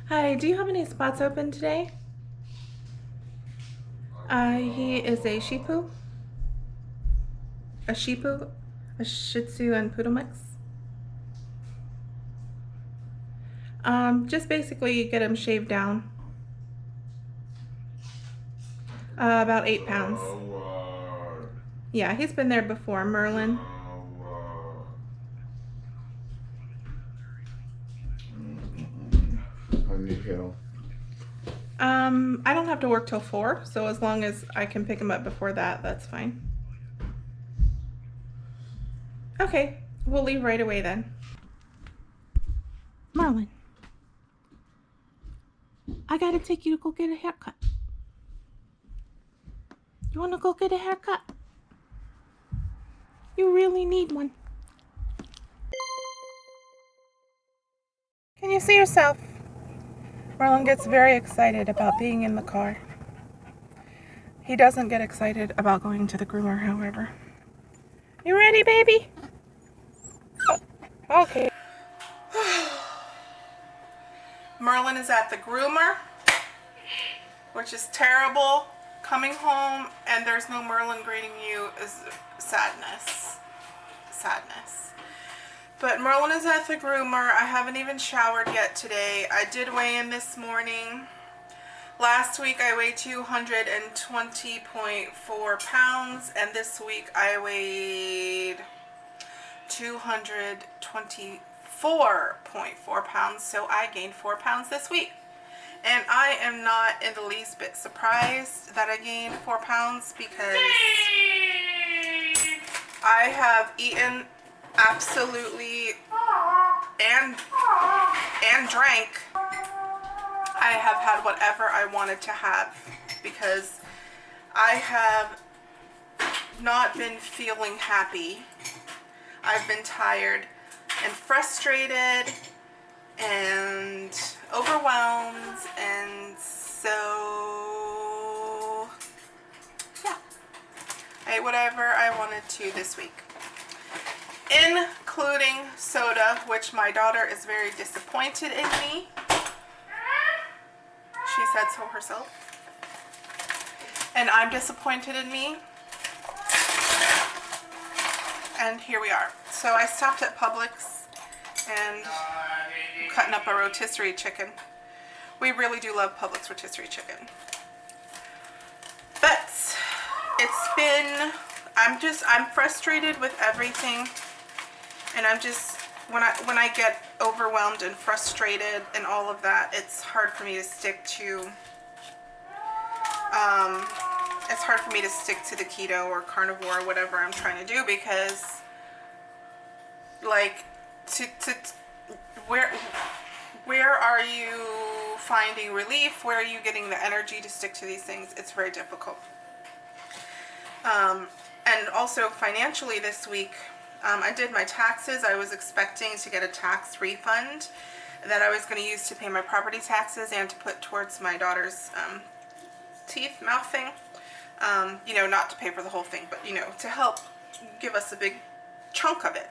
Hi, do you have any spots open today? He is a Shipu, a Shih Tzu and Poodle mix. Just basically get him shaved down. About 8 pounds. Yeah, he's been there before, Merlin. Honeyhill. I don't have to work till 4, so as long as I can pick him up before that, that's fine. Okay, we'll leave right away then. Merlin, I gotta take you to go get a haircut. You wanna go get a haircut? You really need one. Can you see yourself? Merlin gets very excited about being in the car. He doesn't get excited about going to the groomer, however. You ready, baby? Oh, okay. Merlin is at the groomer, which is terrible. Coming home and there's no Merlin greeting you is sadness. Sadness. But Merlin is at the groomer. I haven't even showered yet today. I did weigh in this morning. Last week I weighed 220.4 pounds, and this week I weighed 224.4 pounds, so I gained 4 pounds this week. And I am not in the least bit surprised that I gained 4 pounds because I have eaten absolutely and drank. I have had whatever I wanted to have because I have not been feeling happy. I've been tired and frustrated and overwhelmed, and so yeah, I ate whatever I wanted to this week, including soda, which my daughter is very disappointed in me. She said so herself. And I'm disappointed in me. And here we are. So I stopped at Publix and I'm cutting up a rotisserie chicken. We really do love Publix rotisserie chicken. But it's been, I'm frustrated with everything. And I'm just, when I get overwhelmed and frustrated and all of that, it's hard for me to stick to the keto or carnivore or whatever I'm trying to do, because like where are you finding relief? Where are you getting the energy to stick to these things? It's very difficult. And also financially this week, I did my taxes. I was expecting to get a tax refund that I was going to use to pay my property taxes and to put towards my daughter's mouth thing. You know, not to pay for the whole thing, but you know, to help give us a big chunk of it.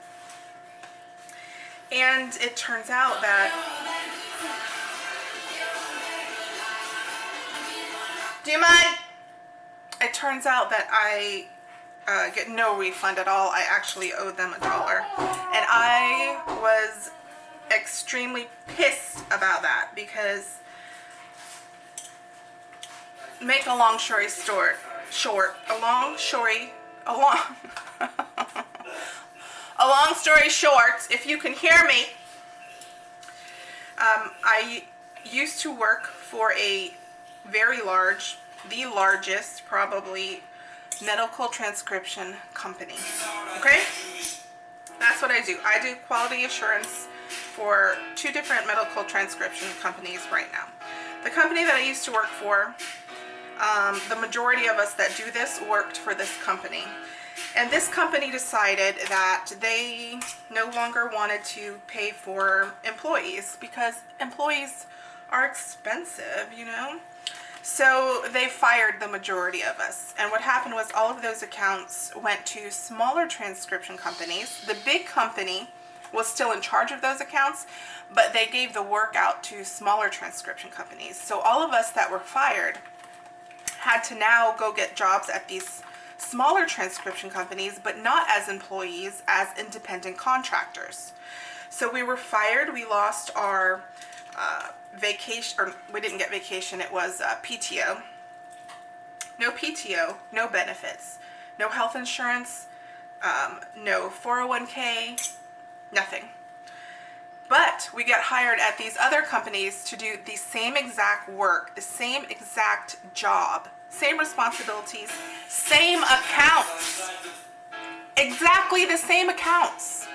And it turns out that, do you mind? It turns out that I get no refund at all. I actually owed them $1. And I was extremely pissed about that because, make a long story short, a long story short, if you can hear me, I used to work for a very large, the largest probably, medical transcription company. Okay? That's what I do. I do quality assurance for 2 different medical transcription companies right now. The company that I used to work for, the majority of us that do this worked for this company. And this company decided that they no longer wanted to pay for employees because employees are expensive, you know? So they fired the majority of us. And what happened was all of those accounts went to smaller transcription companies. The big company was still in charge of those accounts, but they gave the work out to smaller transcription companies. So all of us that were fired had to now go get jobs at these smaller transcription companies, but not as employees, as independent contractors. So we were fired. We lost our vacation, or we didn't get vacation, it was PTO. No PTO, no benefits, no health insurance, no 401k, nothing. But we get hired at these other companies to do the same exact work, the same exact job, same responsibilities, same accounts. Exactly the same accounts,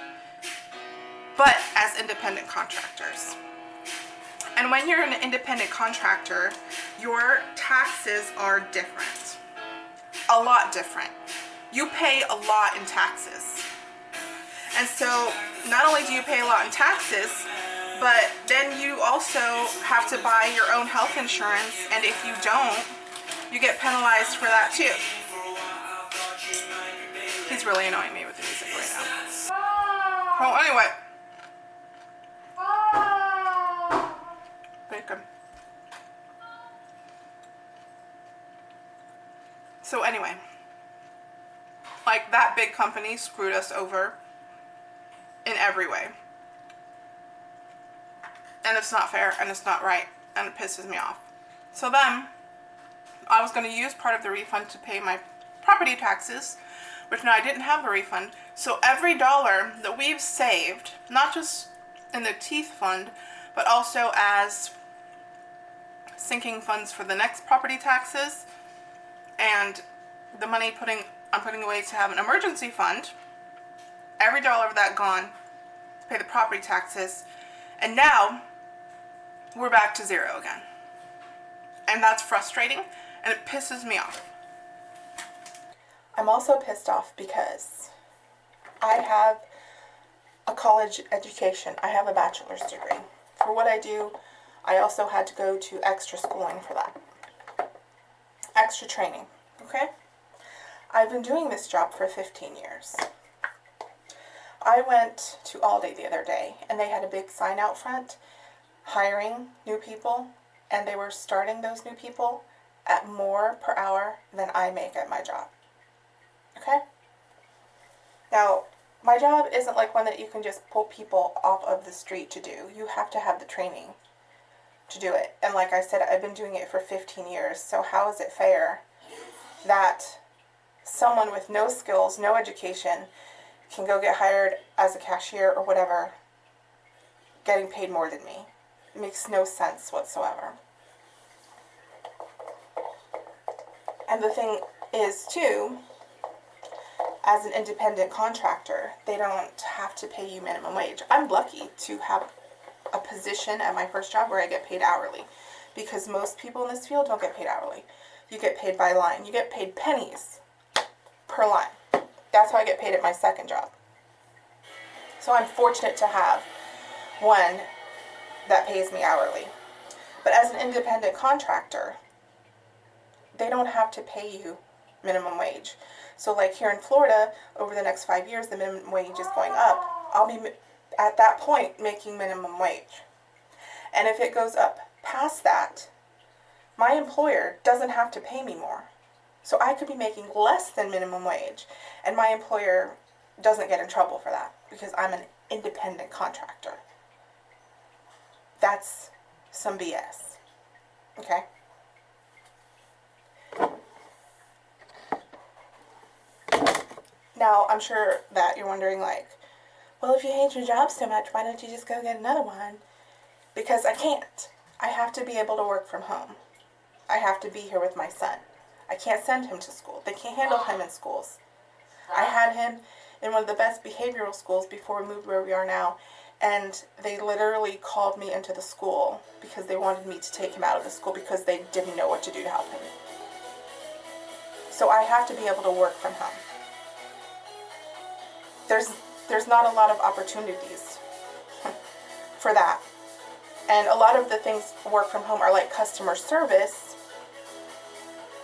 but as independent contractors. And when you're an independent contractor, your taxes are different. A lot different. You pay a lot in taxes. And so not only do you pay a lot in taxes, but then you also have to buy your own health insurance, and if you don't, you get penalized for that too. He's really annoying me with the music right now. Oh, anyway. Bacon. So anyway, like, that big company screwed us over in every way. And it's not fair, and it's not right, and it pisses me off. So then, I was going to use part of the refund to pay my property taxes, which now I didn't have a refund. So every dollar that we've saved, not just in the teeth fund, but also as sinking funds for the next property taxes, and the money I'm putting away to have an emergency fund, every dollar of that gone to pay the property taxes, and now we're back to zero again. And that's frustrating, and it pisses me off. I'm also pissed off because I have a college education. I have a bachelor's degree. For what I do, I also had to go to extra schooling for that. Extra training, okay? I've been doing this job for 15 years. I went to All Day the other day, and they had a big sign out front hiring new people, and they were starting those new people at more per hour than I make at my job. Okay? Now, my job isn't like one that you can just pull people off of the street to do. You have to have the training to do it. And like I said, I've been doing it for 15 years, so how is it fair that someone with no skills, no education, can go get hired as a cashier or whatever, getting paid more than me? It makes no sense whatsoever. And the thing is, too, as an independent contractor, they don't have to pay you minimum wage. I'm lucky to have a position at my first job where I get paid hourly, because most people in this field don't get paid hourly. You get paid by line. You get paid pennies per line. That's how I get paid at my second job. So I'm fortunate to have one that pays me hourly. But as an independent contractor, they don't have to pay you minimum wage. So like here in Florida, over the next 5 years, the minimum wage is going up. I'll be at that point making minimum wage. And if it goes up past that, my employer doesn't have to pay me more. So I could be making less than minimum wage, and my employer doesn't get in trouble for that because I'm an independent contractor. That's some BS. Okay? Now, I'm sure that you're wondering, like, well, if you hate your job so much, why don't you just go get another one? Because I can't. I have to be able to work from home. I have to be here with my son. I can't send him to school. They can't handle him in schools. I had him in one of the best behavioral schools before we moved where we are now, and they literally called me into the school because they wanted me to take him out of the school because they didn't know what to do to help him. So I have to be able to work from home. There's not a lot of opportunities for that. And a lot of the things work from home are like customer service,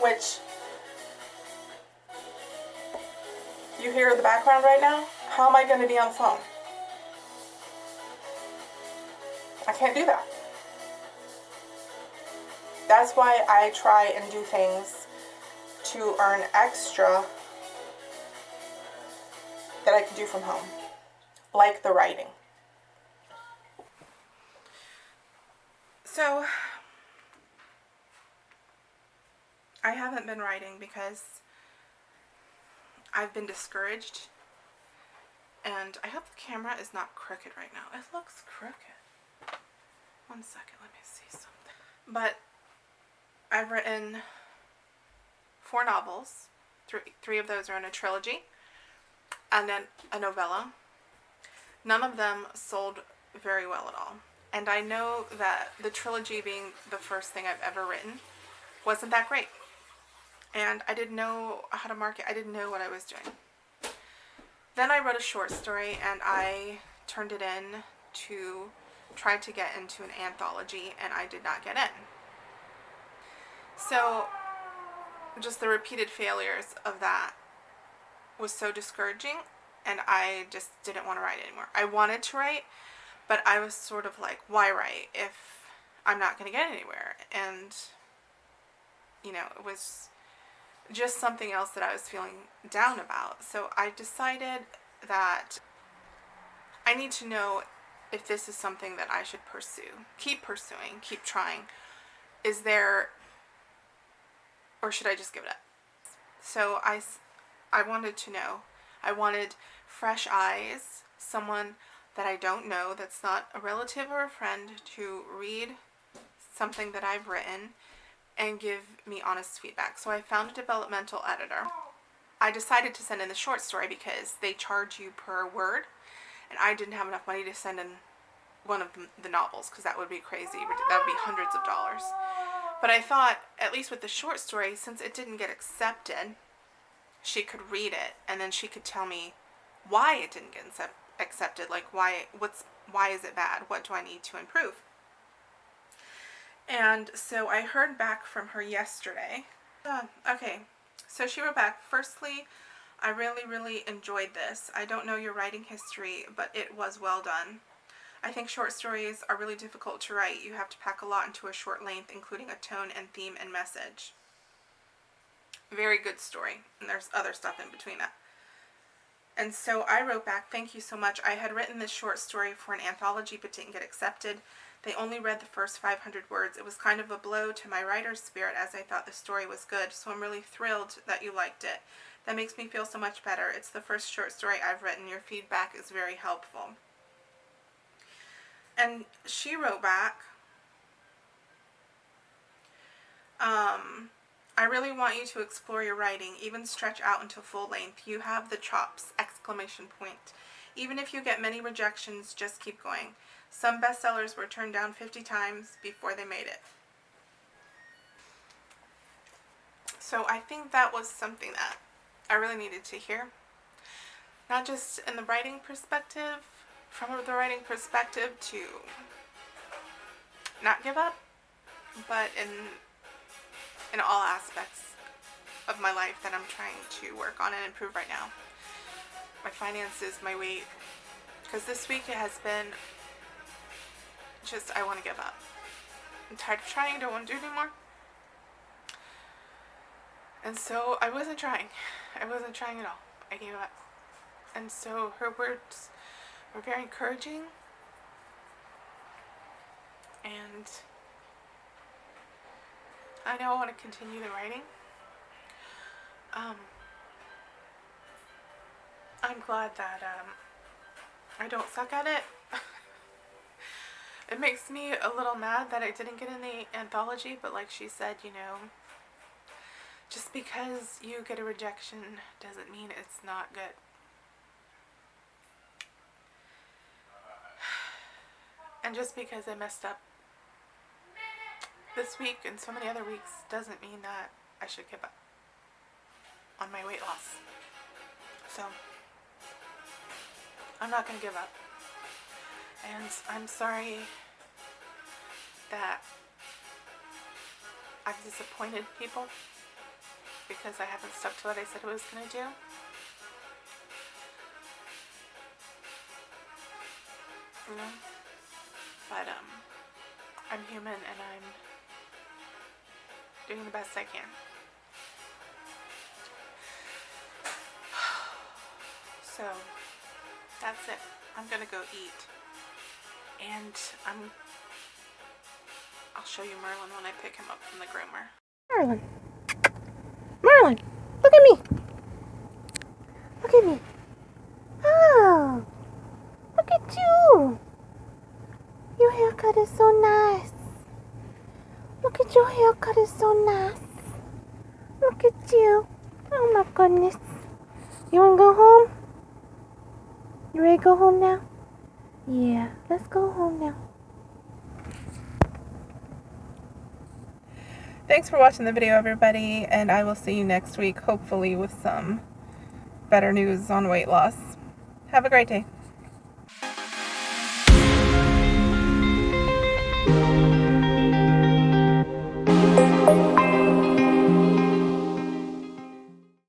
which you hear in the background right now. How am I going to be on the phone? I can't do that. That's why I try and do things to earn extra that I can do from home, like the writing. So I haven't been writing because I've been discouraged, and I hope the camera is not crooked right now. It looks crooked. One second, let me see something. But I've written 4 novels. Three of those are in a trilogy, and then a novella. None of them sold very well at all. And I know that the trilogy, being the first thing I've ever written, wasn't that great. And I didn't know how to market. I didn't know what I was doing. Then I wrote a short story, and I turned it in to try to get into an anthology, and I did not get in. So just the repeated failures of that was so discouraging, and I just didn't want to write anymore. I wanted to write, but I was sort of like, why write if I'm not going to get anywhere? And, you know, it was just something else that I was feeling down about. So I decided that I need to know if this is something that I should pursue. Keep pursuing, keep trying. Is there, or should I just give it up? So I wanted to know. I wanted fresh eyes, someone that I don't know, that's not a relative or a friend, to read something that I've written and give me honest feedback. So I found a developmental editor. I decided to send in the short story because they charge you per word, and I didn't have enough money to send in one of the novels because that would be crazy. That would be hundreds of dollars. But I thought, at least with the short story, since it didn't get accepted, she could read it, and then she could tell me why it didn't get accepted. Like, why is it bad? What do I need to improve? And so I heard back from her yesterday. Okay, so she wrote back, firstly, I really enjoyed this. I don't know your writing history, but it was well done. I think short stories are really difficult to write. You have to pack a lot into a short length, including a tone and theme and message. Very good story, and there's other stuff in between that. And so I wrote back, thank you so much. I had written this short story for an anthology but didn't get accepted. They only read the first 500 words. It was kind of a blow to my writer's spirit as I thought the story was good, so I'm really thrilled that you liked it. That makes me feel so much better. It's the first short story I've written. Your feedback is very helpful. And she wrote back, I really want you to explore your writing, even stretch out into full length. You have the chops! ! Even if you get many rejections, just keep going. Some bestsellers were turned down 50 times before they made it. So I think that was something that I really needed to hear. Not just in the writing perspective, from the writing perspective to not give up, but in all aspects of my life that I'm trying to work on and improve right now. My finances, my weight, because this week it has been just, I want to give up. I'm tired of trying, don't want to do it anymore. And so I wasn't trying. I wasn't trying at all. I gave up. And so her words were very encouraging. And I know I want to continue the writing. I'm glad that I don't suck at it. It makes me a little mad that I didn't get in the anthology, but like she said, you know, just because you get a rejection doesn't mean it's not good. And just because I messed up this week and so many other weeks doesn't mean that I should give up on my weight loss. So I'm not going to give up. And I'm sorry that I've disappointed people because I haven't stuck to what I said I was going to do. You know? But I'm human and I'm doing the best I can. So that's it. I'm gonna go eat, and I'll show you Merlin when I pick him up from the groomer. Merlin, Merlin, look at me. Look at me. Oh, look at you. Your haircut is so nice. Look at your haircut is so nice. Look at you. Oh my goodness. You wanna go home? You ready to go home now? Yeah, let's go home now. Thanks for watching the video, everybody, and I will see you next week, hopefully with some better news on weight loss. Have a great day.